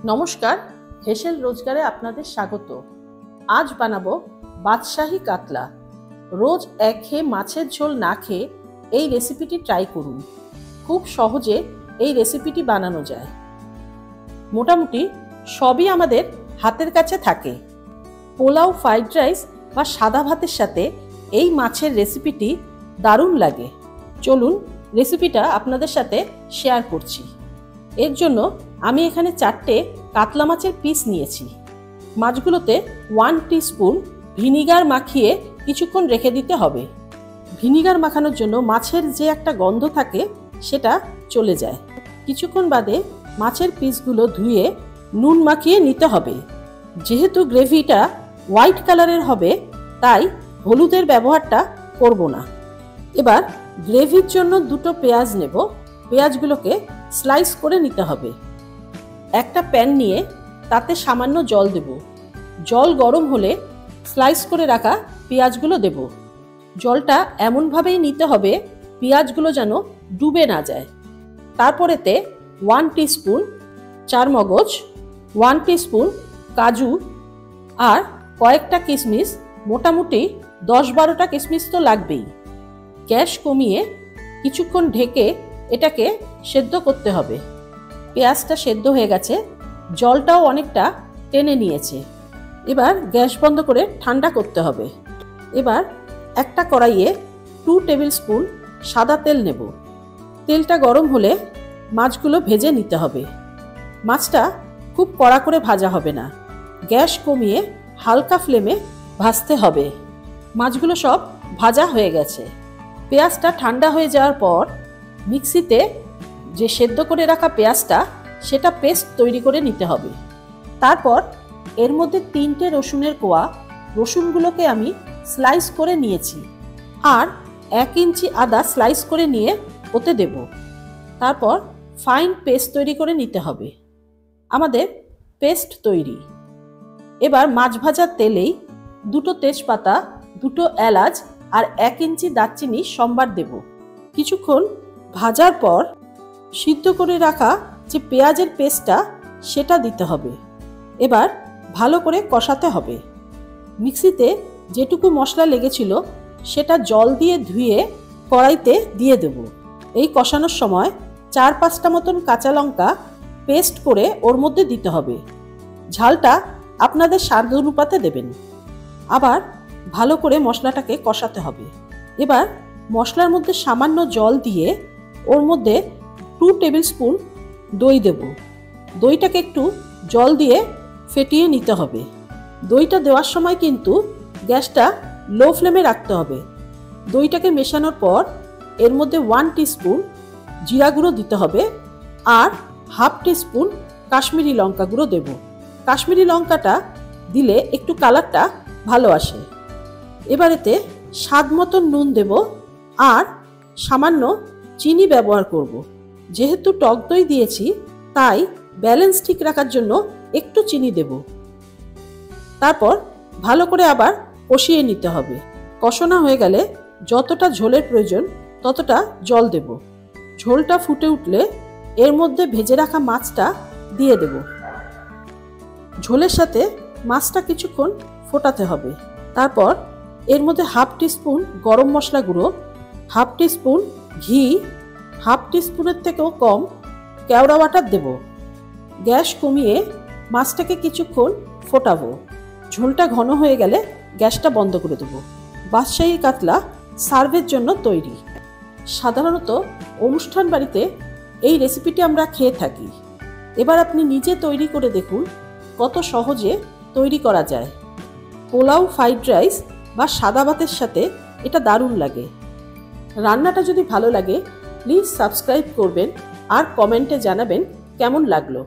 নমস্কার, হেসেল রোজগারে আপনাদের স্বাগত। আজ বানাবো বাদশাহী কাতলা। রোজ একঘেয়ে মাছের ঝোল না খেয়ে এই রেসিপিটি ট্রাই করুন। খুব সহজে এই রেসিপিটি বানানো যায়। মোটামুটি সবই আমাদের হাতের কাছে থাকে। পোলাও, ফ্রাইড রাইস বা সাদা ভাতের সাথে এই মাছের রেসিপিটি দারুণ লাগে। চলুন রেসিপিটা আপনাদের সাথে শেয়ার করছি। এর জন্য আমি এখানে 4টে কাতলা মাছের পিস নিয়েছি। মাছগুলোতে 1 টিস্পুন ভিনিগার মাখিয়ে কিছুক্ষণ রেখে দিতে হবে। ভিনিগার মাখানোর জন্য মাছের যে একটা গন্ধ থাকে সেটা চলে যায়। কিছুক্ষণ বাদে মাছের পিসগুলো ধুয়ে নুন মাখিয়ে নিতে হবে। যেহেতু গ্রেভিটা হোয়াইট কালারের হবে তাই হলুদের ব্যবহারটা করব না। এবার গ্রেভির জন্য 2টো পেঁয়াজ নেব। পেঁয়াজগুলোকে স্লাইস করে নিতে হবে। একটা প্যান নিয়ে তাতে সামান্য জল দেব। জল গরম হলে স্লাইস করে রাখা পেঁয়াজগুলো দেব। জলটা এমনভাবেই নিতে হবে পেঁয়াজগুলো যেন ডুবে না যায়। তারপরেতে 1 টিস্পুন চারমগজ, 1 টিস্পুন কাজু আর কয়েকটা কিশমিশ, মোটামুটি 10-12টা কিশমিশ তো লাগবেই। গ্যাস কমিয়ে কিছুক্ষণ ঢেকে এটাকে সেদ্ধ করতে হবে। পেঁয়াজটা সেদ্ধ হয়ে গেছে, জলটাও অনেকটা টেনে নিয়েছে। এবার গ্যাস বন্ধ করে ঠান্ডা করতে হবে। এবার একটা কড়াইয়ে 2 টেবিল স্পুন সাদা তেল নেব। তেলটা গরম হলে মাছগুলো ভেজে নিতে হবে। মাছটা খুব কড়া করে ভাজা হবে না, গ্যাস কমিয়ে হালকা ফ্লেমে ভাজতে হবে। মাছগুলো সব ভাজা হয়ে গেছে। পেঁয়াজটা ঠান্ডা হয়ে যাওয়ার পর মিক্সিতে যে সেদ্ধ করে রাখা পেঁয়াজটা সেটা পেস্ট তৈরি করে নিতে হবে। তারপর এর মধ্যে 3টে রসুনের কোয়া, রসুনগুলোকে আমি স্লাইস করে নিয়েছি, আর 1 ইঞ্চি আদা স্লাইস করে নিয়ে ওতে দেব। তারপর ফাইন পেস্ট তৈরি করে নিতে হবে। আমাদের পেস্ট তৈরি। এবার মাছ ভাজার তেলেই 2টো তেজপাতা, 2টো এলাচ আর 1 ইঞ্চি দারচিনি সম্বার দেব। কিছুক্ষণ ভাজার পর সিদ্ধ করে রাখা যে পেঁয়াজের পেস্টটা সেটা দিতে হবে। এবার ভালো করে কষাতে হবে। মিক্সিতে যেটুকু মশলা লেগেছিল সেটা জল দিয়ে ধুয়ে কড়াইতে দিয়ে দেব। এই কষানোর সময় 4-5টা মতন কাঁচা লঙ্কা পেস্ট করে ওর মধ্যে দিতে হবে। ঝালটা আপনাদের স্বাদ অনুপাতে দেবেন। আবার ভালো করে মশলাটাকে কষাতে হবে। এবার মশলার মধ্যে সামান্য জল দিয়ে ওর মধ্যে 2 টেবিল স্পুন দই দেব। দইটাকে একটু জল দিয়ে ফেটিয়ে নিতে হবে। দইটা দেওয়ার সময় কিন্তু গ্যাসটা লো ফ্লেমে রাখতে হবে। দইটাকে মেশানোর পর এর মধ্যে 1 টিস্পুন জিরা গুঁড়ো দিতে হবে আর 1/2 টিস্পুন কাশ্মীরি লঙ্কা গুঁড়ো দেব। কাশ্মীরি লঙ্কাটা দিলে একটু কালারটা ভালো আসে। এবারেতে স্বাদ মতন নুন দেব আর সামান্য চিনি ব্যবহার করব। যেহেতু টক দই দিয়েছি তাই ব্যালেন্স ঠিক রাখার জন্য একটু চিনি দেব। তারপর ভালো করে আবার কষিয়ে নিতে হবে। কষানো হয়ে গেলে যতটা ঝোলের প্রয়োজন ততটা জল দেব। ঝোলটা ফুটে উঠলে এর মধ্যে ভেজে রাখা মাছটা দিয়ে দেব। ঝোলের সাথে মাছটা কিছুক্ষণ ফোটাতে হবে। তারপর এর মধ্যে 1/2 টিস্পুন গরম মশলা গুঁড়ো, 1/2 টিস্পুন ঘি, 1/2 টিস্পুনের থেকেও কম কেওড়া বাটার দেব। গ্যাস কমিয়ে মাছটাকে কিছুক্ষণ ফোটাবো। ঝোলটা ঘন হয়ে গেলে গ্যাসটা বন্ধ করে দেব। বাদশাহী কাতলা সার্ভের জন্য তৈরি। সাধারণত অনুষ্ঠান বাড়িতে এই রেসিপিটি আমরা খেয়ে থাকি। এবার আপনি নিজে তৈরি করে দেখুন কত সহজে তৈরি করা যায়। পোলাও, ফ্রাইড রাইস বা সাদা ভাতের সাথে এটা দারুণ লাগে। রান্নাটা যদি ভালো লাগে প্লিজ সাবস্ক্রাইব করবেন আর কমেন্টে জানাবেন কেমন লাগলো।